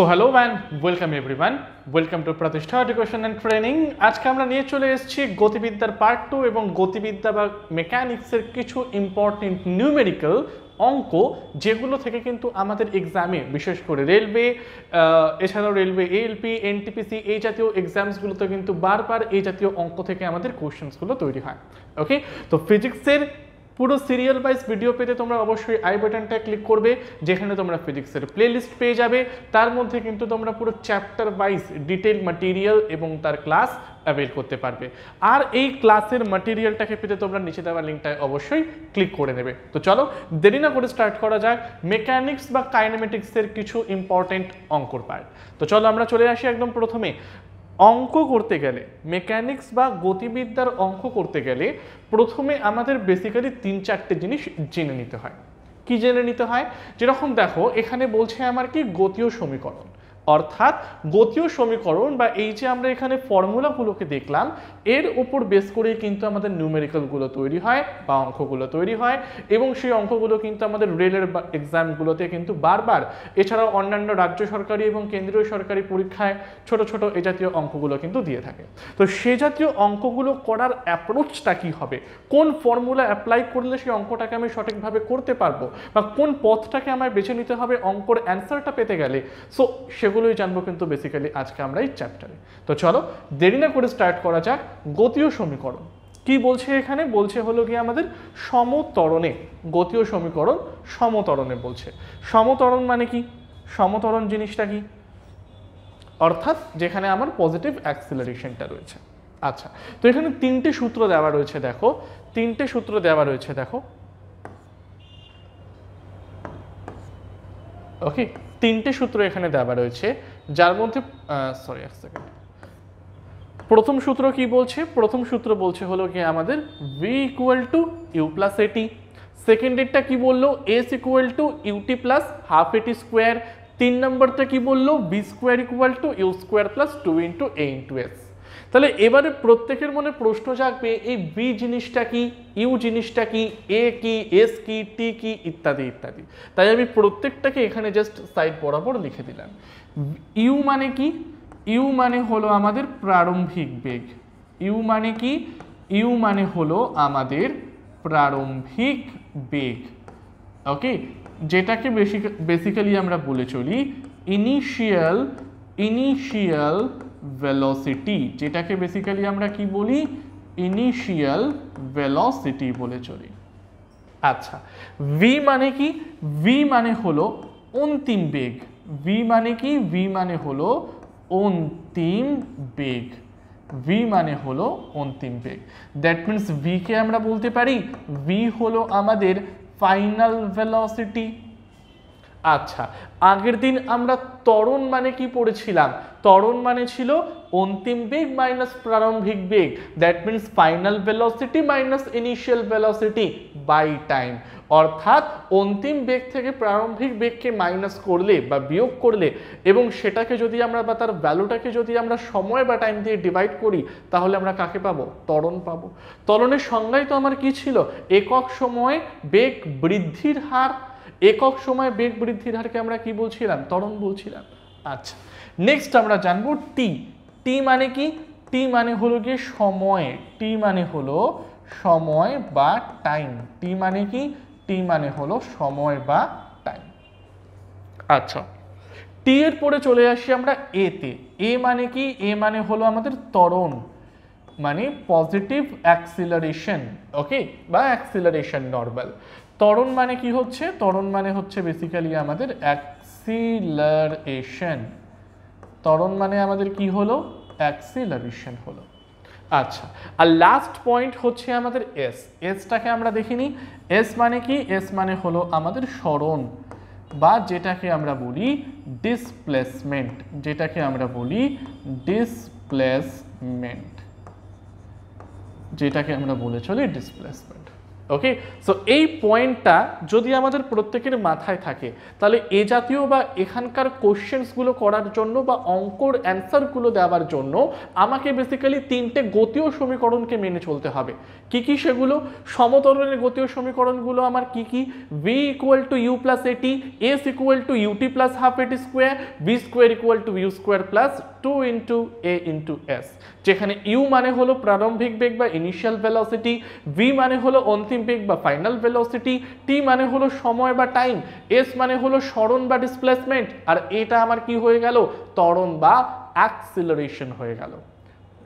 So hello and welcome everyone, welcome to প্রতিষ্ঠা education and training. আজকে আমরা নিয়ে চলে এসেছি গতিবিদ্যার পার্ট 2 এবং গতিবিদ্যা বা মেকানিক্সের কিছু ইম্পর্টেন্ট নিউমেরিক্যাল অঙ্ক, যেগুলো থেকে কিন্তু আমাদের এক্সামে বিশেষ করে রেলওয়ে, এছাড়াও রেলওয়ে এএলপি, এনটিপিসি এই জাতীয় এক্সামসগুলোতে কিন্তু বারবার এই জাতীয় অঙ্ক থেকে আমাদের কোশ্চেন্সগুলো তৈরি হয়। ওকে, তো ফিজিক্সের পুরো সিরিয়াল ওয়াইজ ভিডিও পেতে তোমরা অবশ্যই আই বাটনটা ক্লিক করবে, যেখানে তোমরা ফিজিক্সের প্লেলিস্ট পেয়ে যাবে। তার মধ্যে কিন্তু তোমরা পুরো চ্যাপ্টার ওয়াইজ ডিটেল ম্যাটেরিয়াল এবং তার ক্লাস অ্যাভেল করতে পারবে। আর এই ক্লাসের ম্যাটেরিয়ালটাকে পেতে তোমরা নিচে দেওয়া লিঙ্কটায় অবশ্যই ক্লিক করে নেবে। তো চলো দেরি না করে স্টার্ট করা যাক মেকানিক্স বা কাইনেমেটিক্সের কিছু ইম্পর্টেন্ট অঙ্কর পার্ট। তো চলো আমরা চলে আসি একদম প্রথমে। অঙ্ক করতে গেলে, মেকানিক্স বা গতিবিদ্যার অঙ্ক করতে গেলে প্রথমে আমাদের বেসিক্যালি 3-4টে জিনিস জেনে নিতে হয়। কি জেনে নিতে হয়? যেরকম দেখো এখানে বলছে আমার কি গতীয় সমীকরণ, অর্থাৎ গতীয় সমীকরণ বা এই যে আমরা এখানে ফর্মুলাগুলোকে দেখলাম, এর উপর বেস করেই কিন্তু আমাদের নিউমেরিক্যালগুলো তৈরি হয় বা অঙ্কগুলো তৈরি হয়, এবং সেই অঙ্কগুলো কিন্তু আমাদের রেলের এক্সামগুলোতে কিন্তু বারবার, এছাড়াও অন্যান্য রাজ্য সরকারি এবং কেন্দ্রীয় সরকারি পরীক্ষায় ছোট ছোট এই জাতীয় অঙ্কগুলো কিন্তু দিয়ে থাকে। তো সে জাতীয় অঙ্কগুলো করার অ্যাপ্রোচটা কী হবে, কোন ফর্মুলা অ্যাপ্লাই করলে সেই অঙ্কটাকে আমি সঠিকভাবে করতে পারবো, বা কোন পথটাকে আমায় বেছে নিতে হবে অঙ্কর অ্যান্সারটা পেতে গেলে, সো সেগুলোই জানবো কিন্তু বেসিক্যালি আজকে আমরা এই চ্যাপ্টারে। তো চলো দেরি না করে স্টার্ট করা যাক। গতীয় সমীকরণ কি বলছে এখানে? বলছে হলো কি আমাদের সমত্বরণে, গতীয় সমীকরণ সমত্বরণে বলছে। সমত্বরণ মানে কি? সমত্বরণ জিনিসটা কি? অর্থাৎ যেখানে আমার পজিটিভ অ্যাক্সিলারেশনটা রয়েছে। আচ্ছা, তো এখানে 3টে সূত্র দেওয়া রয়েছে, দেখো 3টে সূত্র দেওয়া রয়েছে, দেখো ওকে, 3টে সূত্র এখানে দেওয়া রয়েছে, যার মধ্যে সরি এক সেকেন্ড, প্রথম সূত্র কি বলছে? প্রথম সূত্র বলছে হলো কি আমাদের v equal to u plus at. সেকেন্ডেরটা কি বললো? s equal to ut plus half at square. 3 নম্বরটা কি বললো? v square equal to u square plus 2 into a into s। তাহলে এবারে প্রত্যেকের মনে প্রশ্ন জাগবে, এই v জিনিসটা কি, ইউ জিনিসটা কি, a কি, s কি, t কি, ইত্যাদি ইত্যাদি। তাই আমি প্রত্যেকটাকে এখানে জাস্ট সাইড বরাবর লিখে দিলাম। ইউ মানে কি? ইউ মানে হলো আমাদের প্রারম্ভিক বেগ। ইউ মানে কি? ইউ মানে হলো আমাদের প্রারম্ভিক বেগ। ওকে, যেটাকে বেসিক্যালি আমরা বলে চলি ইনিশিয়াল ভেলোসিটি, যেটাকে বেসিক্যালি আমরা কি বলি? ইনিশিয়াল ভেলোসিটি বলে চলি। আচ্ছা, ভি মানে কি? ভি মানে হলো অন্তিম বেগ। ভি মানে কি? ভি মানে হলো অন্তিম বেগ। ভি মানে হলো অন্তিম বেগ। দ্যাট মিনস ভি কে আমরা বলতে পারি ভি হলো আমাদের ফাইনাল ভেলোসিটি। আচ্ছা, আগের দিন আমরা ত্বরণ মানে কি পড়েছিলাম? ত্বরণ মানে ছিল অন্তিম বেগ মাইনাস প্রারম্ভিক বেগ, that means final velocity minus initial velocity by time. অর্থাৎ অন্তিম বেগ থেকে প্রারম্ভিক বেগকে মাইনাস করলে বা বিয়োগ করলে, এবং সেটাকে যদি আমরা বা তার ভ্যালুটাকে যদি আমরা সময় বা টাইম দিয়ে ডিভাইড করি, তাহলে আমরা কাকে পাবো? ত্বরণ পাবো। ত্বরণের সংজ্ঞাই তো আমার কি ছিল? একক সময়ে বেগ বৃদ্ধির হার। একক সময় বেগ বৃদ্ধির হারকে আমরা কি বলছিলাম? ত্বরণ বলছিলাম। আচ্ছা, নেক্সট আমরা জানবো টি। টি মানে কি? টি মানে হলো গিয়ে সময়। টি মানে হলো সময় বা টাইম। টি মানে কি? টি মানে হলো সময় বা টাইম। আচ্ছা, টি এর পরে চলে আসি আমরা এ তে। এ মানে কি? এ মানে হলো আমাদের ত্বরণ, মানে পজিটিভ অ্যাক্সিলারেশন। ওকে, বা অ্যাক্সিলারেশন নরমাল। ত্বরণ মানে কি হচ্ছে? ত্বরণ মানে হচ্ছে বেসিক্যালি আমাদের অ্যাক্সিলারেশন। ত্বরণ মানে আমাদের কি হলো? অ্যাক্সিলারেশন হলো। আচ্ছা, আর লাস্ট পয়েন্ট হচ্ছে আমাদের এস। এসটাকে আমরা দেখিনি। এস মানে কি? এস মানে হলো আমাদের সরণ, বা যেটাকে আমরা বলি ডিসপ্লেসমেন্ট। যেটাকে আমরা বলি ডিসপ্লেসমেন্ট, যেটাকে আমরা বলে চলি ডিসপ্লেসমেন্ট। ওকে, সো এই পয়েন্টটা যদি আমাদের প্রত্যেকের মাথায় থাকে তাহলে এ জাতীয় বা এখানকার কোশ্চেন্সগুলো করার জন্য বা অঙ্কর অ্যান্সারগুলো দেওয়ার জন্য আমাকে বেসিক্যালি তিনটে গতীয় সমীকরণকে মেনে চলতে হবে। কি কি সেগুলো? সমতরণের গতীয় সমীকরণগুলো আমার কি কি? V equal to u plus at, s equal to ut plus half at square, v square equal to u square plus 2 into a into s, যেখানে ইউ মানে হলো প্রারম্ভিক বেগ বা ইনিশিয়াল ভেলোসিটি, ভি মানে হলো অন্তিম বেগ বা ফাইনাল ভেলোসিটি, টি মানে হলো সময় বা টাইম, এস মানে হলো সরণ বা ডিসপ্লেসমেন্ট, আর এটা আমার কি হয়ে গেল? ত্বরণ বা অ্যাক্সিলারেশন হয়ে গেল।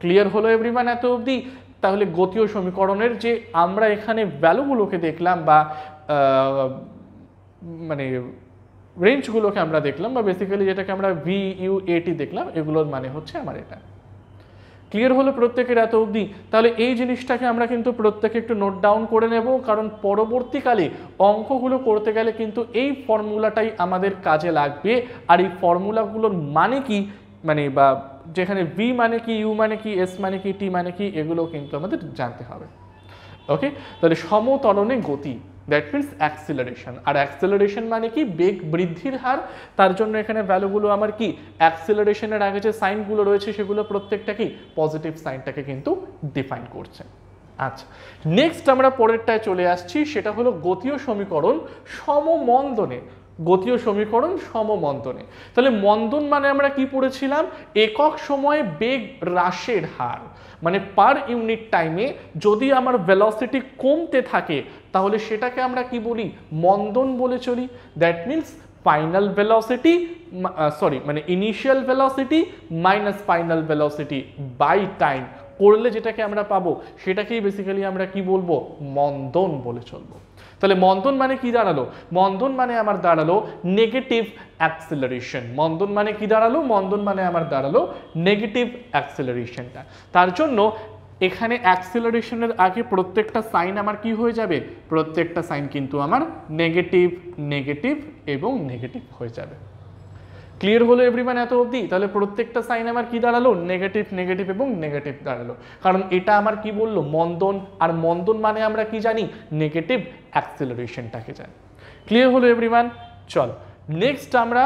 ক্লিয়ার হলো এভরিওয়ান এত অবধি? তাহলে গতীয় সমীকরণের যে আমরা এখানে ভ্যালুগুলোকে দেখলাম বা মানে রেঞ্জগুলোকে আমরা দেখলাম বা বেসিক্যালি যেটাকে আমরা ভি ইউ এটি দেখলাম, এগুলোর মানে হচ্ছে আমার এটা। ক্লিয়ার হলো প্রত্যেকের এত অবধি? তাহলে এই জিনিসটাকে আমরা কিন্তু প্রত্যেকে একটু নোট ডাউন করে নেব, কারণ পরবর্তীকালে অঙ্কগুলো করতে গেলে কিন্তু এই ফর্মুলাটাই আমাদের কাজে লাগবে। আর এই ফর্মুলাগুলোর মানে কি, মানে বা যেখানে ভি মানে কি, ইউ মানে কি, এস মানে কি, টি মানে কি, এগুলো কিন্তু আমাদের জানতে হবে। ওকে, তাহলে সমতরণে গতি, দ্যাট মিনস অ্যাক্সিলারেশন। আর অ্যাক্সিলারেশন মানে কি? বেগ বৃদ্ধির হার। তার জন্য এখানে ভ্যালুগুলো আমার কি, অ্যাক্সিলারেশনের আগে যে সাইনগুলো রয়েছে সেগুলো প্রত্যেকটা কি পজিটিভ সাইনটাকে কিন্তু ডিফাইন করছে। আচ্ছা, নেক্সট আমরা পরেরটায় চলে আসছি, সেটা হলো গতীয় সমীকরণ সমমন্দনে। গতীয় সমীকরণ সমমন্দনে। তাহলে মন্দন মানে আমরা কি পড়েছিলাম? একক সময়ে বেগ হ্রাসের হার, মানে পার ইউনিট টাইমে যদি আমার ভেলোসিটি কমতে থাকে তাহলে সেটাকে আমরা কি বলি? মন্দন বলে চলি। দ্যাট মিনস ফাইনাল ভেলোসিটি মানে initial velocity minus final velocity by time করলে যেটাকে আমরা পাবো সেটাকেই বেসিক্যালি আমরা কি বলবো? মন্দন বলে চলবো। তাহলে মন্দন মানে কি দাঁড়ালো? মন্দন মানে আমার দাঁড়ালো নেগেটিভ অ্যাক্সিলারেশন। মন্দন মানে কি দাঁড়ালো? মন্দন মানে আমার দাঁড়ালো নেগেটিভ অ্যাক্সিলারেশনটা। তার জন্য এখানে অ্যাক্সিলারেশনের আগে প্রত্যেকটা সাইন আমার কি হয়ে যাবে? প্রত্যেকটা সাইন কিন্তু আমার নেগেটিভ, নেগেটিভ এবং নেগেটিভ হয়ে যাবে। ক্লিয়ার হলো এভরিওয়ান এত অবধি? তাহলে প্রত্যেকটা সাইন আমার কি দাঁড়ালো? নেগেটিভ, নেগেটিভ এবং নেগেটিভ দাঁড়ালো, কারণ এটা আমার কি বললো? মন্দন। আর মন্দন মানে আমরা কি জানি? নেগেটিভ অ্যাক্সিলারেশনটাকে জানি। ক্লিয়ার হলো এভরিওয়ান? চল নেক্সট আমরা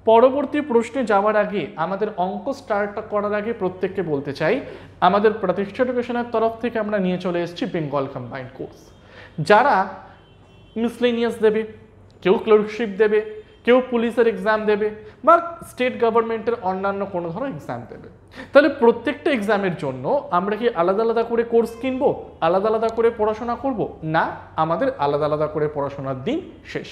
পরবর্তী প্রশ্নে যাওয়ার আগে আমাদের অঙ্ক স্টার্ট করার আগে প্রত্যেককে বলতে চাই আমাদের প্রতিষ্ঠা এডুকেশনের তরফ থেকে আমরা নিয়ে চলে এসেছি বেঙ্গল কম্বাইন্ড কোর্স। যারা মিসলেনিয়াস দেবে, কেউ ক্লার্কশিপ দেবে, কেউ পুলিশের এক্সাম দেবে বা স্টেট গভর্নমেন্টের অন্যান্য কোনো ধরনের এক্সাম দেবে, তাহলে প্রত্যেকটা এক্সামের জন্য আমরা কি আলাদা আলাদা করে কোর্স কিনবো, আলাদা আলাদা করে পড়াশোনা করব? না, আমাদের আলাদা আলাদা করে পড়াশোনার দিন শেষ।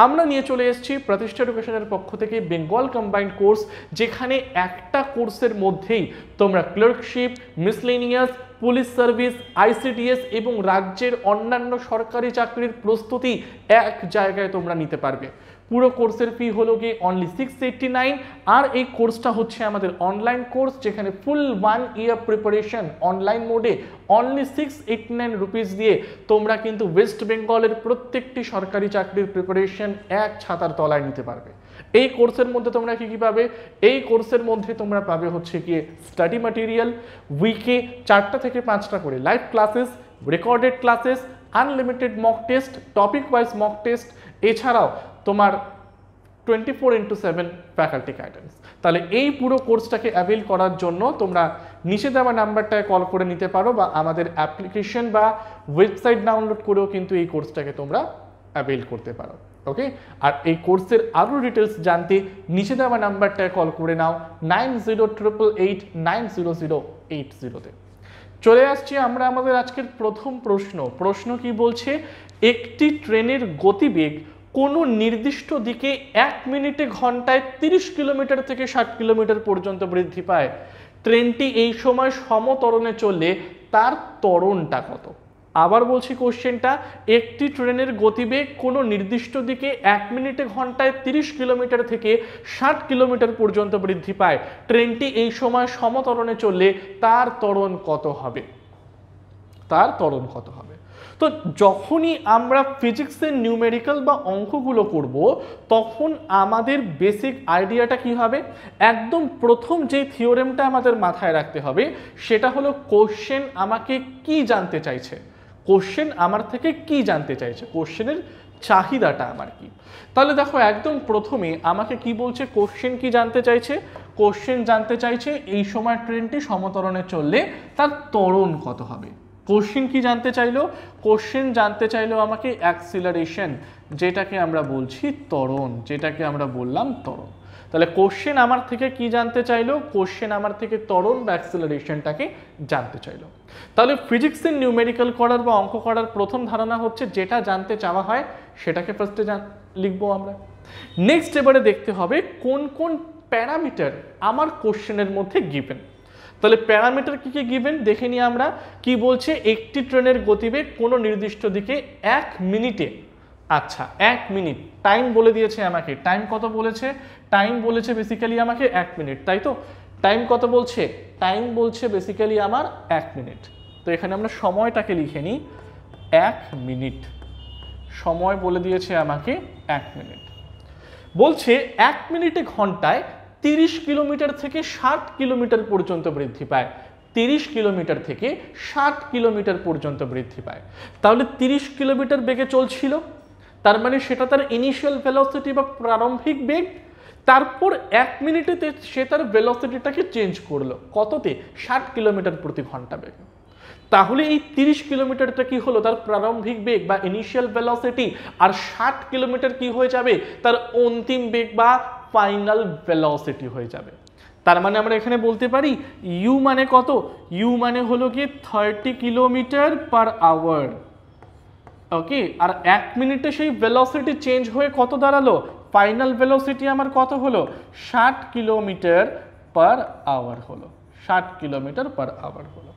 আমরা নিয়ে চলে এসেছি প্রতিষ্ঠা এডুকেশনের পক্ষ থেকে বেঙ্গল কম্বাইন্ড কোর্স, যেখানে একটা কোর্সের মধ্যেই তোমরা clerkship, miscellaneous, police service, ICDS এবং রাজ্যের অন্যান্য সরকারি চাকরির প্রস্তুতি এক জায়গায় তোমরা নিতে পারবে। পুরো কোর্সের ফি হলো গিয়ে অনলি 689। আর এই কোর্সটা হচ্ছে আমাদের অনলাইন কোর্স, যেখানে ফুল 1 ইয়ার প্রিপারেশন অনলাইন মোডে অনলি 689 রুপিস দিয়ে তোমরা কিন্তু ওয়েস্ট বেঙ্গলের প্রত্যেকটি সরকারি চাকরির প্রিপারেশন এক ছাতার তলায় নিতে পারবে। এই কোর্সের মধ্যে তোমরা কি কি পাবে? এই কোর্সের মধ্যে তোমরা পাবে হচ্ছে গিয়ে স্টাডি ম্যাটেরিয়াল, উইকে 4টা থেকে 5টা করে live classes, recorded classes, unlimited mock test, topic wise mock test, এছাড়াও তোমার 24/7 ফ্যাকাল্টি গাইডেন্স। তাহলে এই পুরো কোর্সটাকে অ্যাভেল করার জন্য তোমরা নিচে দেওয়া নাম্বারটায় কল করে নিতে পারো বা আমাদের অ্যাপ্লিকেশন বা ওয়েবসাইট ডাউনলোড করেও কিন্তু এই কোর্সটাকে তোমরা অ্যাভেল করতে পারো। ওকে, আর এই কোর্সের আরও ডিটেলস জানতে নিচে দেওয়া নাম্বারটায় কল করে নাও 9088890080-তে। চলে আসছি আমরা আমাদের আজকের প্রথম প্রশ্ন কি বলছে? একটি ট্রেনের গতিবেগ কোনো নির্দিষ্ট দিকে 1 মিনিটে ঘন্টায় 30 কিলোমিটার থেকে 60 কিলোমিটার পর্যন্ত বৃদ্ধি পায়। ট্রেনটি এই সময় সমতরণে চললে তার ত্বরণটা কত? আবার বলছি কোশ্চেনটা, একটি ট্রেনের গতিবেগ কোনো নির্দিষ্ট দিকে 1 মিনিটে ঘন্টায় 30 কিলোমিটার থেকে 60 কিলোমিটার পর্যন্ত বৃদ্ধি পায়। ট্রেনটি এই সময় সমতরণে চললে তার ত্বরণ কত হবে? তার ত্বরণ কত হবে? তো যখনই আমরা ফিজিক্সের নিউমেরিক্যাল বা অঙ্কগুলো করব তখন আমাদের বেসিক আইডিয়াটা কি হবে? একদম প্রথম যে থিওরেমটা আমাদের মাথায় রাখতে হবে সেটা হলো কোশ্চেন আমাকে কি জানতে চাইছে। কোশ্চেন আমার থেকে কি জানতে চাইছে, কোশ্চেনের চাহিদাটা আমার কি। তাহলে দেখো একদম প্রথমে আমাকে কি বলছে, কোশ্চেন কি জানতে চাইছে, কোশ্চেন জানতে চাইছে এই সময় ট্রেনটি সমতরণে চললে তার ত্বরণ কত হবে। কোশ্চেন কি জানতে চাইলো, কোশ্চেন জানতে চাইলো আমাকে অ্যাক্সিলারেশন, যেটাকে আমরা বলছি ত্বরণ, যেটাকে আমরা বললাম ত্বরণ। তাহলে কোশ্চেন আমার থেকে কি জানতে চাইলো, কোশ্চেন আমার থেকে ত্বরণ বা অ্যাক্সিলারেশনটাকে জানতে চাইলো। তাহলে ফিজিক্সের নিউমেরিক্যাল করার বা অঙ্ক করার প্রথম ধারণা হচ্ছে যেটা জানতে চাওয়া হয় সেটাকে ফার্স্টে লিখবো আমরা। নেক্সট এবারে দেখতে হবে কোন কোন প্যারামিটার আমার কোশ্চেনের মধ্যে গিভেন। তাহলে প্যারামিটার কি কি গিভেন দেখে নিই আমরা। কি বলছে, একটি ট্রেনের গতিবেগ কোনো নির্দিষ্ট দিকে 1 মিনিটে, আচ্ছা 1 মিনিট টাইম বলে দিয়েছে আমাকে, টাইম কত বলেছে, টাইম বলেছে বেসিক্যালি আমাকে 1 মিনিট, তাই তো। টাইম কত বলছে, টাইম বলছে বেসিক্যালি আমার 1 মিনিট। তো এখানে আমরা সময়টাকে লিখে নিই 1 মিনিট, সময় বলে দিয়েছে আমাকে 1 মিনিট। বলছে 1 মিনিটে ঘন্টায় 30 কিলোমিটার থেকে 60 কিলোমিটার পর্যন্ত বৃদ্ধি পায়, 30 কিলোমিটার থেকে 60 কিলোমিটার পর্যন্ত বৃদ্ধি পায়। তাহলে 30 কিলোমিটার বেগে চলছিল, তার মানে সেটা তার ইনিশিয়াল ভেলোসিটি বা প্রারম্ভিক বেগ। তারপর 1 মিনিটেতে সে তার ভেলোসিটিটাকে চেঞ্জ করলো কততে, 60 কিলোমিটার প্রতি ঘন্টা বেগে। তাহলে এই 30 কিলোমিটারটা কি হলো, তার প্রারম্ভিক বেগ বা ইনিশিয়াল ভেলোসিটি, আর 60 কিলোমিটার কি হয়ে যাবে, তার অন্তিম বেগ বা ফাইনাল ভেলোসিটি হয়ে যাবে। তার মানে আমরা এখানে বলতে পারি ইউ মানে কত, ইউ মানে হলো কি 30 কিলোমিটার পার আওয়ার। ওকে, আর 1 মিনিটে সেই ভেলোসিটি চেঞ্জ হয়ে কত দাঁড়ালো, ফাইনাল ভেলোসিটি আমার কত হলো, 60 কিলোমিটার পার আওয়ার হলো, 60 কিলোমিটার পার আওয়ার হলো।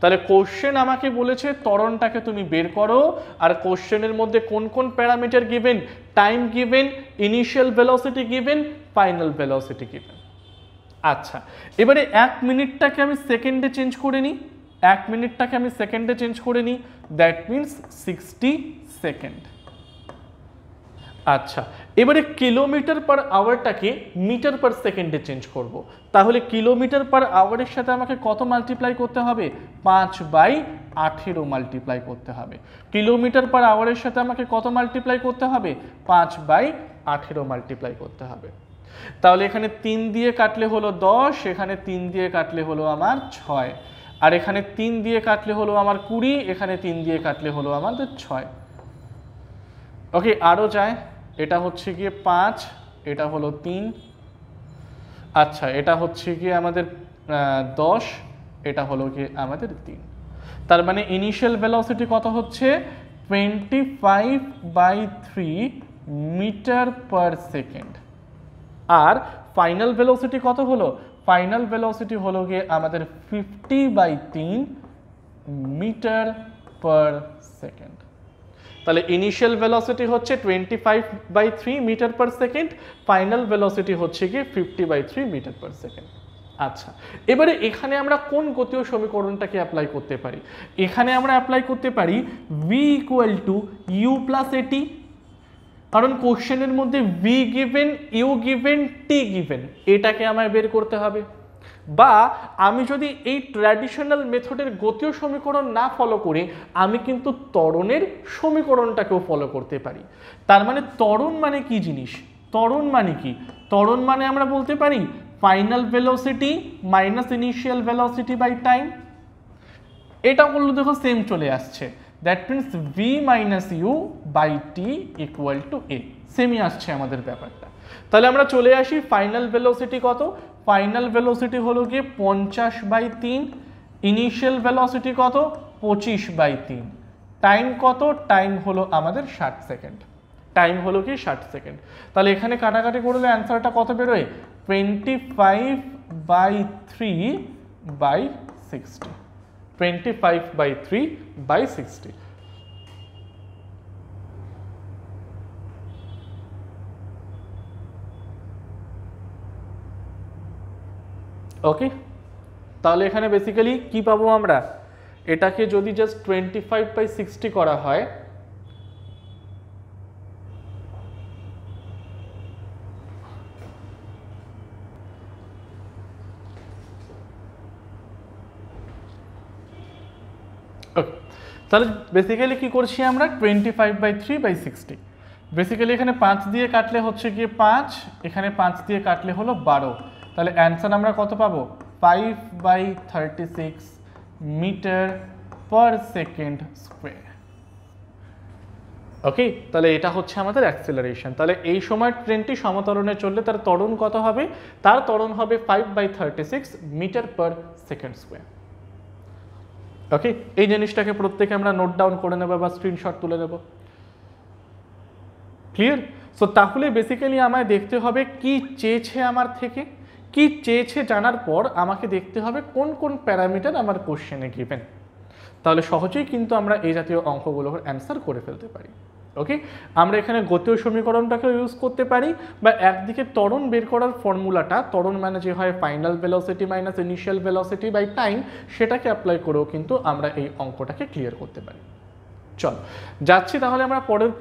তাহলে কোশ্চেন আমাকে বলেছে ত্বরণটাকে তুমি বের করো, আর কোশ্চেনের মধ্যে কোন কোন parameter given, time given, initial velocity given, final velocity given. আচ্ছা, এবারে 1 মিনিটটাকে আমি সেকেন্ডে চেঞ্জ করে নিই, 1 মিনিটটাকে আমি সেকেন্ডে চেঞ্জ করে নিই, দ্যাট মিনস 60 সেকেন্ড। আচ্ছা, এবারে কিলোমিটার পার আওয়ারটাকে মিটার পার সেকেন্ডে চেঞ্জ করব। তাহলে কিলোমিটার পার আওয়ারের সাথে আমাকে কত মাল্টিপ্লাই করতে হবে, 5/18 মাল্টিপ্লাই করতে হবে। কিলোমিটার পার আওয়ারের সাথে আমাকে কত মাল্টিপ্লাই করতে হবে, 5/18 মাল্টিপ্লাই করতে হবে। তাহলে এখানে 3 দিয়ে কাটলে হলো 10, এখানে 3 দিয়ে কাটলে হলো আমার 6, আর এখানে 3 দিয়ে কাটলে হলো আমার 20, এখানে 3 দিয়ে কাটলে হলো আমাদের 6। ওকে, আরও যায়, এটা হচ্ছে গিয়ে 5, এটা হলো 3, আচ্ছা এটা হচ্ছে গিয়ে আমাদের 10, এটা হলো গিয়ে আমাদের 3। তার মানে ইনিশিয়াল ভেলোসিটি কত হচ্ছে, 25/3 মিটার পার সেকেন্ড। আর ফাইনাল ভেলোসিটি কত হলো, ফাইনাল ভেলোসিটি হলো গিয়ে আমাদের 50/3 মিটার পার সেকেন্ড। তাহলে ইনিশিয়াল ভেলোসিটি হচ্ছে 25/3 metre per second, final velocity হচ্ছে গিয়ে 50/3 মিটার পার সেকেন্ড। আচ্ছা, এবারে এখানে আমরা কোন গতীয় সমীকরণটাকে অ্যাপ্লাই করতে পারি, এখানে আমরা অ্যাপ্লাই করতে পারি v = u + at, কারণ কোশ্চেনের মধ্যে v given, u given, t given, এটাকে আমায় বের করতে হবে। বা আমি যদি এই ট্র্যাডিশনাল মেথডের গতীয় সমীকরণ না ফলো করে আমি কিন্তু ত্বরণের সমীকরণটাকেও ফলো করতে পারি। তার মানে ত্বরণ মানে কি জিনিস, ত্বরণ মানে কি, ত্বরণ মানে আমরা বলতে পারি final velocity minus initial velocity by time. এটা করলে দেখো সেম চলে আসছে, that means v - u by t = a, সেমই আসছে আমাদের ব্যাপারটা। তাহলে আমরা চলে আসি ফাইনাল ভেলোসিটি কত, ফাইনাল ভেলোসিটি হলো গিয়ে 50/3, ইনিশিয়াল ভেলোসিটি কত 25/3, টাইম কত, টাইম হলো আমাদের 60 সেকেন্ড, টাইম হলো কি 60 সেকেন্ড। তাহলে এখানে কাটাকাটি করলে অ্যান্সারটা কত বেরোয়, 25/3/60, 25/3/60। ওকে, তাহলে এখানে বেসিক্যালি কি পাবো আমরা, এটাকে যদি জাস্ট 25/60 করা হয়, ওকে তাহলে বেসিক্যালি কি করছি আমরা 25/3/60, বেসিক্যালি এখানে 5 দিয়ে কাটলে হচ্ছে গিয়ে 5, এখানে 5 দিয়ে কাটলে হলো 12, তাহলে অ্যান্সার আমরা কত পাবো 5/36 মিটার পার সেকেন্ড স্কোয়ার। ওকে, তাহলে এটা হচ্ছে আমাদের অ্যাক্সেলারেশন। তাহলে এই সময় ট্রেনটি সমতরণে চললে তার ত্বরণ কত হবে, তার ত্বরণ হবে 5/36 মিটার পার সেকেন্ড স্কোয়ার। ওকে, এই জিনিসটাকে প্রত্যেকে আমরা নোট ডাউন করে নেব বা স্ক্রিনশট তুলে নেব। ক্লিয়ার? সো তাহলে বেসিক্যালি আমায় দেখতে হবে কি চেয়েছে আমার থেকে, কি চেয়েছে জানার পর আমাকে দেখতে হবে কোন কোন প্যারামিটার আমার কোশ্চেনে গিভেন, তাহলে সহজেই কিন্তু আমরা এই জাতীয় অঙ্কগুলোর অ্যান্সার করে ফেলতে পারি। ওকে, আমরা এখানে গতীয় সমীকরণটাকে ইউজ করতে পারি, বা একদিকে ত্বরণ বের করার ফর্মুলাটা, ত্বরণ মানে যে হয় final velocity minus initial velocity by time, সেটাকে অ্যাপ্লাই করেও কিন্তু আমরা এই অঙ্কটাকে ক্লিয়ার করতে পারি। চল যাচ্ছি তাহলে আমরা পরের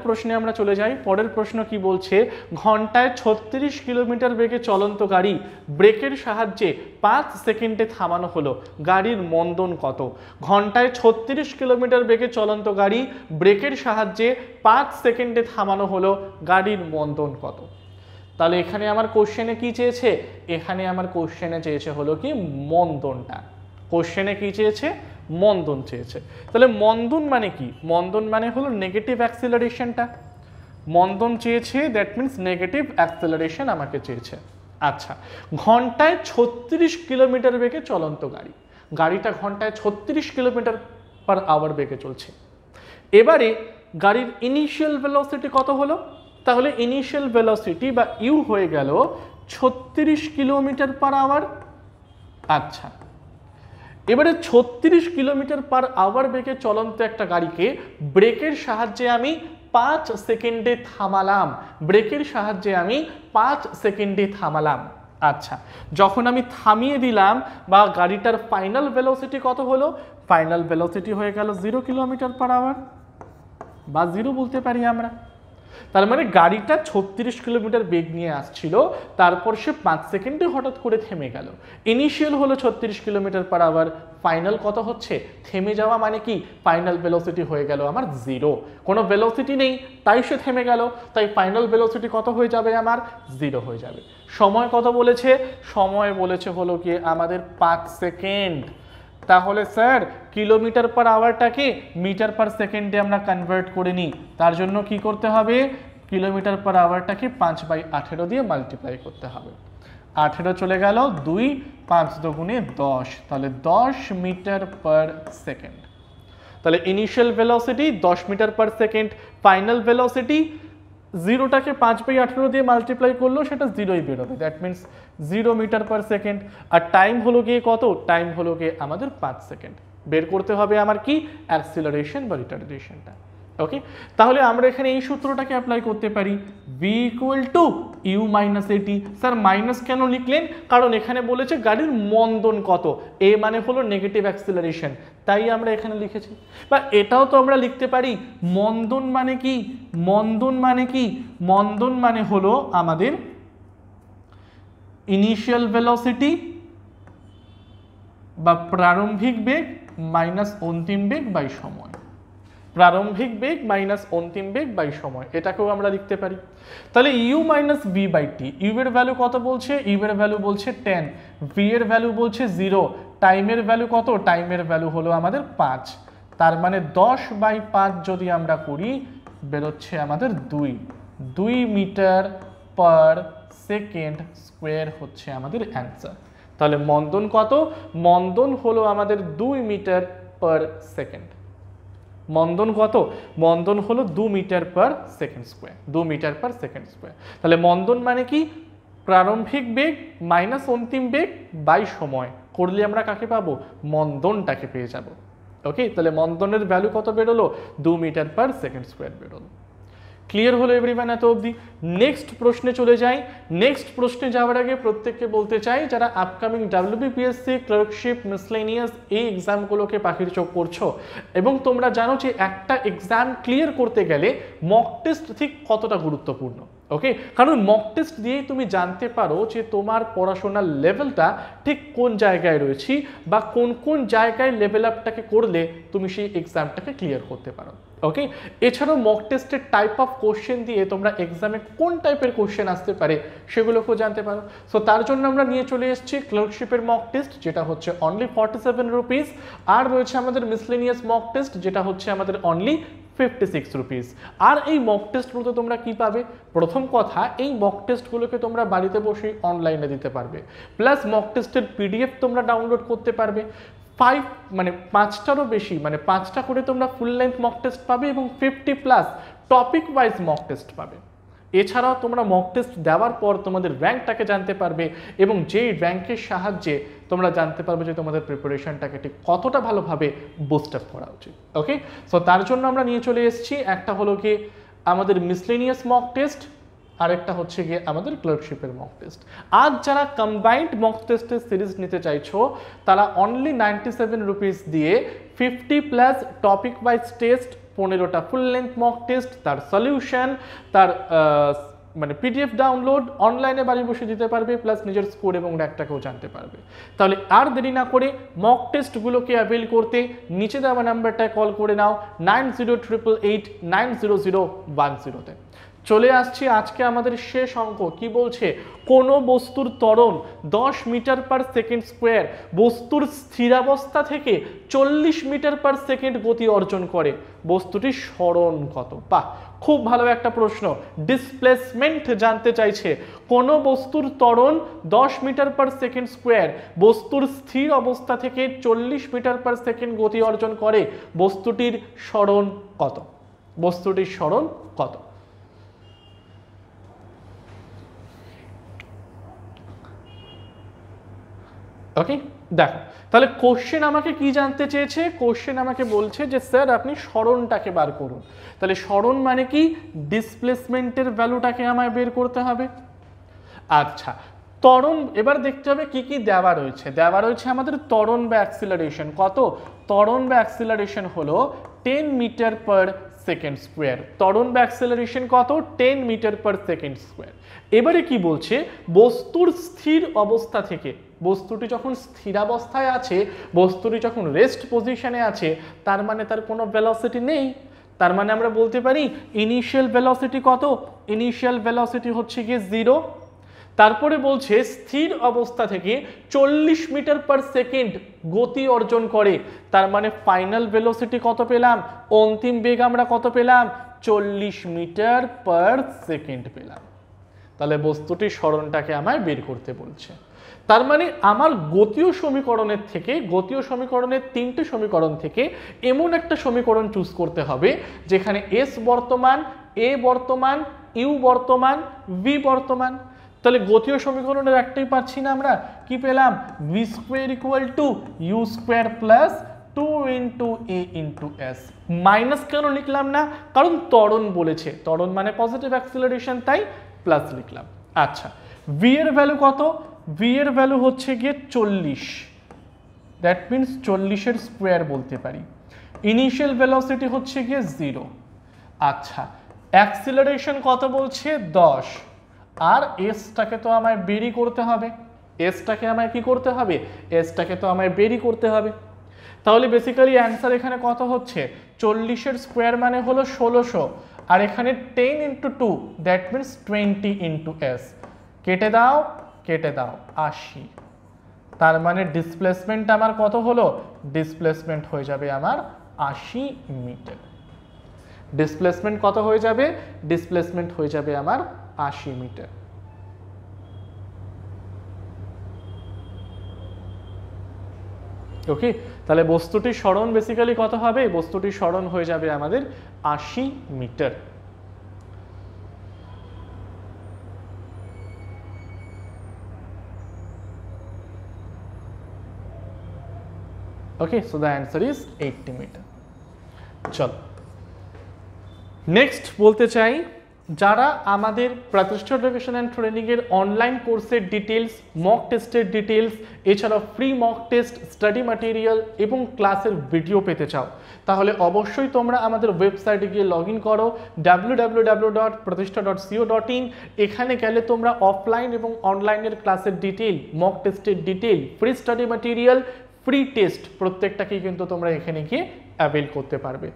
প্রশ্নে আমরা চলে যাই। পরের প্রশ্ন কি বলছে, ঘন্টায় 36 কিলোমিটার বেগে চলন্ত গাড়ি ব্রেকের সাহায্যে 5 সেকেন্ডে থামানো হলো, গাড়ির মন্দন কত? ঘন্টায় 36 কিলোমিটার বেগে চলন্ত গাড়ি ব্রেকের সাহায্যে 5 সেকেন্ডে থামানো হলো, গাড়ির মন্দন কত? তাহলে এখানে আমার কোশ্চেনে কি চেয়েছে, এখানে আমার কোশ্চেনে চেয়েছে হলো কি মন্দনটা, কোশ্চেনে কি চেয়েছে মন্দন চেয়েছে। তাহলে মন্দন মানে কি, মন্দন মানে হলো নেগেটিভ অ্যাক্সিলারেশনটা, মন্দন চেয়েছে, দ্যাট মিনস নেগেটিভ অ্যাক্সিলারেশন আমাকে চেয়েছে। আচ্ছা, ঘন্টায় 36 কিলোমিটার বেগে চলন্ত গাড়ি, গাড়িটা ঘন্টায় 36 কিলোমিটার পার আওয়ার বেগে চলছে, এবারে গাড়ির ইনিশিয়াল ভেলোসিটি কত হলো? তাহলে ইনিশিয়াল ভেলোসিটি বা ইউ হয়ে গেল 36 কিলোমিটার পার আওয়ার। আচ্ছা, এবারে 36 কিলোমিটার পার আওয়ার বেগে চলন্ত একটা গাড়িকে ব্রেকের সাহায্যে আমি 5 সেকেন্ডে থামালাম, ব্রেকের সাহায্যে আমি 5 সেকেন্ডে থামালাম। আচ্ছা, যখন আমি থামিয়ে দিলাম বা গাড়িটার ফাইনাল ভেলোসিটি কত হলো? ফাইনাল ভেলোসিটি হয়ে গেল 0 কিলোমিটার পার আওয়ার, বা 0 বলতে পারি আমরা। তার মানে গাড়িটা 36 কিলোমিটার বেগ নিয়ে আসছিল, তারপর সে 5 সেকেন্ডে হঠাৎ করে থেমে গেল। ইনিশিয়াল হলো 36 কিলোমিটার পার আওয়ার, ফাইনাল কত হচ্ছে? থেমে যাওয়া মানে কি, ফাইনাল ভেলোসিটি হয়ে গেল আমার 0, কোনো ভেলোসিটি নেই তাই সে থেমে গেল, তাই ফাইনাল ভেলোসিটি কত হয়ে যাবে আমার? 0 হয়ে যাবে। সময় কত বলেছে? সময় বলেছে হলো কি আমাদের 5 সেকেন্ড। তাহলে স্যার কিলোমিটার পার আওয়ারটাকে মিটার পার সেকেন্ডে আমরা কনভার্ট করে নিই, তার জন্য কি করতে হবে? কিলোমিটার পার আওয়ারটাকে 5/18 দিয়ে মাল্টিপ্লাই করতে হবে। 18 চলে গেল 2, 5 দুগুণে 10, তাহলে 10 মিটার পার সেকেন্ড। তাহলে initial velocity 10 metre per second, final velocity 0টাকে 5/18 দিয়ে মাল্টিপ্লাই করলেও সেটা 0ই বেরোবে, that means 0 metre per second. আর টাইম হলো গিয়ে কত? টাইম হলো গিয়ে আমাদের 5 সেকেন্ড। বের করতে হবে আমার কি? অ্যাক্সিলারেশন বা রিটার্ডেশনটা। ওকে, তাহলে আমরা এখানে এই সূত্রটাকে অ্যাপ্লাই করতে পারি, v = u - at। Sir minus কেন লিখলেন? কারণ এখানে বলেছে গাড়ির মন্দন কত, এ মানে হলো নেগেটিভ অ্যাক্সিলারেশন, তাই আমরা এখানে লিখেছি। বা এটাও তো আমরা লিখতে পারি, মন্দন মানে কি, মন্দন মানে কি, মন্দন মানে হলো আমাদের ইনিশিয়াল ভেলোসিটি বা প্রারম্ভিক বেগ মাইনাস অন্তিম বেগ বাই সময়, প্রারম্ভিক বেগ মাইনাস অন্তিম বেগ বাই সময়, এটাকেও আমরা লিখতে পারি। তাহলে u - v/t, u এর ভ্যালু কত বলছে? u এর ভ্যালু বলছে 10, v এর ভ্যালু বলছে 0, টাইমের ভ্যালু কত? টাইমের ভ্যালু হলো আমাদের 5, তার মানে 10/5 যদি আমরা করি বেরোচ্ছে আমাদের 2 মিটার পার সেকেন্ড স্কোয়ার হচ্ছে আমাদের অ্যান্সার। তাহলে মন্দন কত? মন্দন হলো আমাদের 2 মিটার পার সেকেন্ড। মন্দন কত? মন্দন হলো 2 metre per second square, 2 metre per second square. তাহলে মন্দন মানে কি? প্রারম্ভিক বেগ মাইনাস অন্তিম বেগ বাই সময় করলে আমরা কাকে পাবো? মন্দনটাকে পেয়ে যাব। ওকে, তাহলে মন্দনের ভ্যালু কত বেরোলো? 2 মিটার পার সেকেন্ড স্কোয়ার বেরোলো। ক্লিয়ার হলো এভরিওয়ান এত অবধি? নেক্সট প্রশ্নে চলে যাই। নেক্সট প্রশ্নে যাওয়ার আগে প্রত্যেককে বলতে চাই, যারা আপকামিং WBPSC ক্লার্কশিপ মিসলেনিয়াস এই এক্সামগুলোকে পাখির চোখ করছো এবং তোমরা জানো যে একটা এক্সাম ক্লিয়ার করতে গেলে মক টেস্ট ঠিক কতটা গুরুত্বপূর্ণ। ওকে, কারণ মক টেস্ট দিয়েই তুমি জানতে পারো যে তোমার পড়াশোনার লেভেলটা ঠিক কোন জায়গায় রয়েছে বা কোন কোন জায়গায় লেভেল আপটাকে করলে তুমি সেই এক্সামটাকে ক্লিয়ার করতে পারো। ওকে, এছাড়াও মক টেস্টের টাইপ অফ কোশ্চেন দিয়ে তোমরা এক্সামে কোন টাইপের কোশ্চেন আসতে পারে সেগুলোকেও জানতে পারো। সো তার জন্য আমরা নিয়ে চলে এসেছি ক্লার্কশিপের মক টেস্ট, যেটা হচ্ছে অনলি 47 রুপিস, আর রয়েছে আমাদের মিসলেনিয়াস মক টেস্ট, যেটা হচ্ছে আমাদের অনলি 56 রুপিস। আর এই মক টেস্টগুলোতে তোমরা কি পাবে? প্রথম কথা, এই মক টেস্টগুলোকে তোমরা বাড়িতে বসে অনলাইনে দিতে পারবে, প্লাস মক টেস্টের পিডিএফ তোমরা ডাউনলোড করতে পারবে। 5টারও বেশি, মানে 5টা করে তোমরা ফুল লেন্থ মক টেস্ট পাবে এবং 50+ টপিক ওয়াইজ মক টেস্ট পাবে। এছাড়াও তোমরা মক টেস্ট দেওয়ার পর তোমাদের র্যাঙ্কটাকে জানতে পারবে এবং যেই র্যাঙ্কের সাহায্যে তোমরা জানতে পারবে যে তোমাদের প্রিপারেশনটাকে ঠিক কতটা ভালোভাবে বুস্ট আপ করা উচিত। ওকে, সো তার জন্য আমরা নিয়ে চলে এসেছি, একটা হলো গিয়ে আমাদের মিসলেনিয়াস মক টেস্ট, আরেকটা হচ্ছে গিয়ে আমাদের ক্লার্কশিপের মক টেস্ট। আজ যারা কম্বাইন্ড মক টেস্টের সিরিজ নিতে চাইছো তারা অনলি 97 রুপিস দিয়ে 50+ টপিক ওয়াইজ টেস্ট, 15টা ফুল লেন্থ মক টেস্ট, তার সলিউশন, তার মানে পিডিএফ ডাউনলোড অনলাইনে বাড়ি বসে দিতে পারবে, প্লাস নিজের স্কোর এবং র্যাঙ্কটাকেও জানতে পারবে। তাহলে আর দেরি না করে মক টেস্টগুলোকে অ্যাভেল করতে নিচে দেওয়া নাম্বারটায় কল করে নাও 9088890010-তে। চলে আসছি আজকে আমাদের শেষ অঙ্ক। কি বলছে? কোনো বস্তুর ত্বরণ 10 মিটার পার সেকেন্ড স্কোয়ার বস্তুর স্থিরাবস্থা থেকে 40 মিটার পার সেকেন্ড গতি অর্জন করে, বস্তুটির সরণ কত? বাহ, খুব ভালো একটা প্রশ্ন। ডিসপ্লেসমেন্ট জানতে চাইছে। কোনো বস্তুর ত্বরণ 10 মিটার পার সেকেন্ড স্কোয়ার বস্তুর স্থির অবস্থা থেকে 40 মিটার পার সেকেন্ড গতি অর্জন করে, বস্তুটির সরণ কত? বস্তুটির সরণ কত? ওকে, দেখো তাহলে কোশ্চেন আমাকে কি জানতে চেয়েছে? কোশ্চেন আমাকে বলছে যে স্যার আপনি সরণটাকে বার করুন। তাহলে সরণ মানে কি? ডিসপ্লেসমেন্টের ভ্যালুটাকে আমায় বের করতে হবে। আচ্ছা, ত্বরণ এবার দেখতে হবে কি কি দেওয়া রয়েছে। দেওয়া রয়েছে আমাদের ত্বরণ বা অ্যাক্সিলারেশন কত? ত্বরণ বা অ্যাক্সিলারেশন হলো 10 মিটার পার সেকেন্ড স্কোয়ার। ত্বরণ বা অ্যাক্সিলারেশন কত? 10 মিটার পার সেকেন্ড স্কোয়ার। এবারে কি বলছে? বস্তুর স্থির অবস্থা থেকে, বস্তুটি যখন স্থিরাবস্থায় আছে, বস্তুটি যখন রেস্ট পজিশনে আছে, তার মানে তার কোনো ভেলোসিটি নেই। তার মানে আমরা বলতে পারি ইনিশিয়াল ভেলোসিটি কত? ইনিশিয়াল ভেলোসিটি হচ্ছে গিয়ে 0। তারপরে বলছে স্থির অবস্থা থেকে 40 মিটার পার সেকেন্ড গতি অর্জন করে, তার মানে ফাইনাল ভেলোসিটি কত পেলাম? অন্তিম বেগ আমরা কত পেলাম? 40 মিটার পার সেকেন্ড পেলাম। তাহলে বস্তুটির সরণটাকে আমায় বের করতে বলছে। তার মানে আমার গতীয় সমীকরণের থেকে, গতীয় সমীকরণের 3টে সমীকরণ থেকে এমন একটা সমীকরণ চুজ করতে হবে যেখানে এস বর্তমান, এ বর্তমান, ইউ বর্তমান, ভি বর্তমান। তাহলে গতীয় সমীকরণের একটাই পাচ্ছি না আমরা, কি পেলাম? V square equal to u square plus 2 into a into s. Minus কেন লিখলাম না? কারণ ত্বরণ বলেছে, ত্বরণ মানে পজিটিভ অ্যাক্সিলারেশন, তাই প্লাস লিখলাম। আচ্ছা, ভি এর ভ্যালু কত? ভি এর ভ্যালু হচ্ছে গিয়ে 40, দ্যাট মিনস 40-এর স্কোয়ার বলতে পারি। ইনিশিয়াল ভেলোসিটি হচ্ছে গিয়ে 0। আচ্ছা, অ্যাক্সিলারেশন কত বলছে? 10। আর এসটাকে তো আমায় বেরি করতে হবে। এসটাকে আমায় কি করতে হবে? এসটাকে তো আমায় বেরি করতে হবে। তাহলে বেসিক্যালি অ্যান্সার এখানে কত হচ্ছে? 40-এর স্কোয়ার মানে হলো 1600, আর এখানে 10 into 2, that means 20 into S. কেটে দাও, কেটে দাও, 80। তার মানে ডিসপ্লেসমেন্ট আমার কত হলো? ডিসপ্লেসমেন্ট হয়ে যাবে আমার 80 মিটার। ডিসপ্লেসমেন্ট কত হয়ে যাবে? ডিসপ্লেসমেন্ট হয়ে যাবে আমার 80 মিটার। ওকে, তাহলে বস্তুটির সরণ বেসিক্যালি কত হবে? বস্তুটির সরণ হয়ে যাবে আমাদের 80 metre. Okay, so the answer is 80 metre. চলো নেক্সট বলতে চাই যারা আমাদের প্রতিষ্ঠা এডুকেশন অ্যান্ড ট্রেনিংয়ের অনলাইন কোর্সের ডিটেলস, মক টেস্টের ডিটেলস, এছাড়াও free mock test, study material এবং ক্লাসের ভিডিও পেতে চাও, তাহলে অবশ্যই তোমরা আমাদের ওয়েবসাইটে গিয়ে লগ ইন করো www.pratishtha.co.in। এখানে গেলে তোমরা অফলাইন এবং অনলাইনের ক্লাসের ডিটেল, মক টেস্টের detail, free study material, free test প্রত্যেকটাকেই কিন্তু তোমরা এখানে গিয়ে অ্যাভেল করতে পারবে।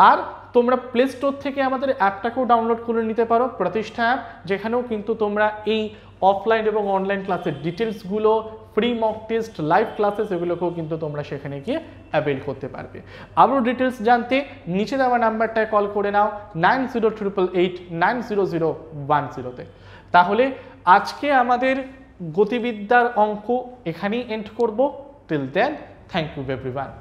আর তোমরা প্লে স্টোর থেকে আমাদের অ্যাপটাকেও ডাউনলোড করে নিতে পারো, প্রতিষ্ঠা অ্যাপ, যেখানেও কিন্তু তোমরা এই অফলাইন এবং অনলাইন ক্লাসের ডিটেলসগুলো, free mock test, live classes, এগুলোকেও কিন্তু তোমরা সেখানে গিয়ে অ্যাভেল করতে পারবে। আরও ডিটেলস জানতে নিচে দেওয়া নাম্বারটায় কল করে নাও 9088890010-তে। তাহলে আজকে আমাদের গতিবিদ্যার অঙ্ক এখানেই এন্ড করব। Till then, thank you everyone.